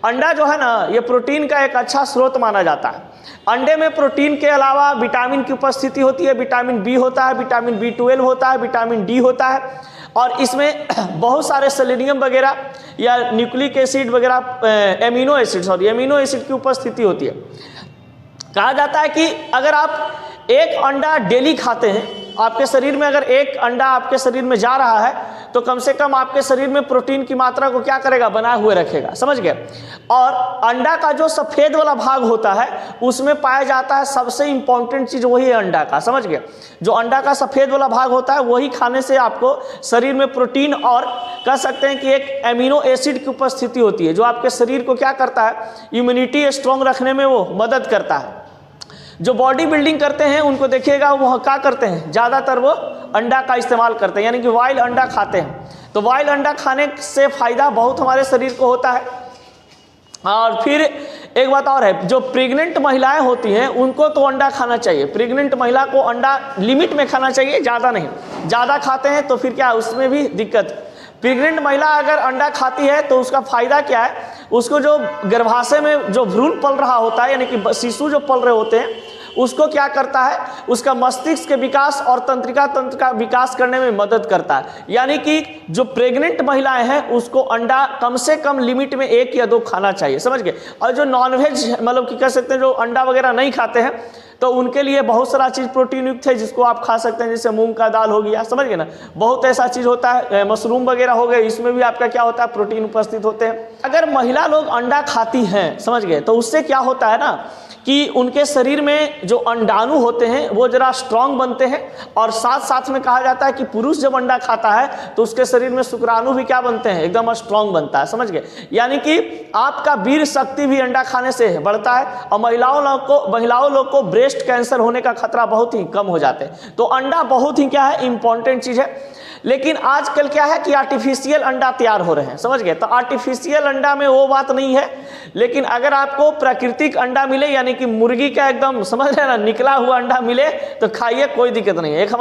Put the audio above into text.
अंडा जो है ना, ये प्रोटीन का एक अच्छा स्रोत माना जाता है। अंडे में प्रोटीन के अलावा विटामिन की उपस्थिति होती है। विटामिन बी होता है, विटामिन B12 होता है, विटामिन डी होता है, और इसमें बहुत सारे सेलेनियम वगैरह या न्यूक्लिक एसिड वगैरह, एमिनो एसिड की उपस्थिति होती है। कहा जाता है कि अगर आप एक अंडा डेली खाते हैं, आपके शरीर में अगर एक अंडा आपके शरीर में जा रहा है तो कम से कम आपके शरीर में प्रोटीन की मात्रा को क्या करेगा, बनाए हुए रखेगा। समझ गए। और अंडा का जो सफ़ेद वाला भाग होता है उसमें पाया जाता है सबसे इंपॉर्टेंट चीज़ वही है अंडा का। समझ गए। जो अंडा का सफ़ेद वाला भाग होता है वही खाने से आपको शरीर में प्रोटीन और कह सकते हैं कि एक एमिनो एसिड की उपस्थिति होती है, जो आपके शरीर को क्या करता है, इम्यूनिटी स्ट्रॉन्ग रखने में वो मदद करता है। जो बॉडी बिल्डिंग करते हैं उनको देखिएगा वो क्या करते हैं, ज़्यादातर वो अंडा का इस्तेमाल करते हैं, यानी कि वाइल्ड अंडा खाते हैं। तो वाइल्ड अंडा खाने से फ़ायदा बहुत हमारे शरीर को होता है। और फिर एक बात और है, जो प्रेग्नेंट महिलाएं होती हैं उनको तो अंडा खाना चाहिए। प्रेग्नेंट महिला को अंडा लिमिट में खाना चाहिए, ज़्यादा नहीं। ज़्यादा खाते हैं तो फिर क्या, उसमें भी दिक्कत। प्रेग्नेंट महिला अगर अंडा खाती है तो उसका फ़ायदा क्या है, उसको जो गर्भाशय में जो भ्रूण पल रहा होता है, यानी कि शिशु जो पल रहे होते हैं, उसको क्या करता है, उसका मस्तिष्क के विकास और तंत्रिका तंत्र का विकास करने में मदद करता है। यानी कि जो प्रेग्नेंट महिलाएं हैं उसको अंडा कम से कम लिमिट में 1 या 2 खाना चाहिए। समझ गए। और जो नॉनवेज मतलब कि कह सकते हैं जो अंडा वगैरह नहीं खाते हैं तो उनके लिए बहुत सारा चीज़ प्रोटीन युक्त है जिसको आप खा सकते हैं, जैसे मूंग का दाल हो गया। समझ गए ना, बहुत ऐसा चीज़ होता है, मशरूम वगैरह हो गए, इसमें भी आपका क्या होता है, प्रोटीन उपस्थित होते हैं। अगर महिला लोग अंडा खाती हैं, समझ गए, तो उससे क्या होता है ना कि उनके शरीर में जो अंडाणु होते हैं वो जरा स्ट्रांग बनते हैं। और साथ साथ में कहा जाता है कि पुरुष जब अंडा खाता है तो उसके शरीर में शुक्राणु भी क्या बनते हैं, एकदम स्ट्रांग बनता है। समझ गए। यानी कि आपका वीर शक्ति भी अंडा खाने से बढ़ता है। और महिलाओं लोग को ब्रेस्ट कैंसर होने का खतरा बहुत ही कम हो जाते हैं। तो अंडा बहुत ही क्या है, इंपॉर्टेंट चीज़ है। लेकिन आजकल क्या है कि आर्टिफिशियल अंडा तैयार हो रहे हैं। समझ गए। तो आर्टिफिशियल अंडा में वो बात नहीं है, लेकिन अगर आपको प्राकृतिक अंडा मिले, यानी कि मुर्गी का एकदम समझ रहे ना निकला हुआ अंडा मिले, तो खाइए, कोई दिक्कत नहीं है। एक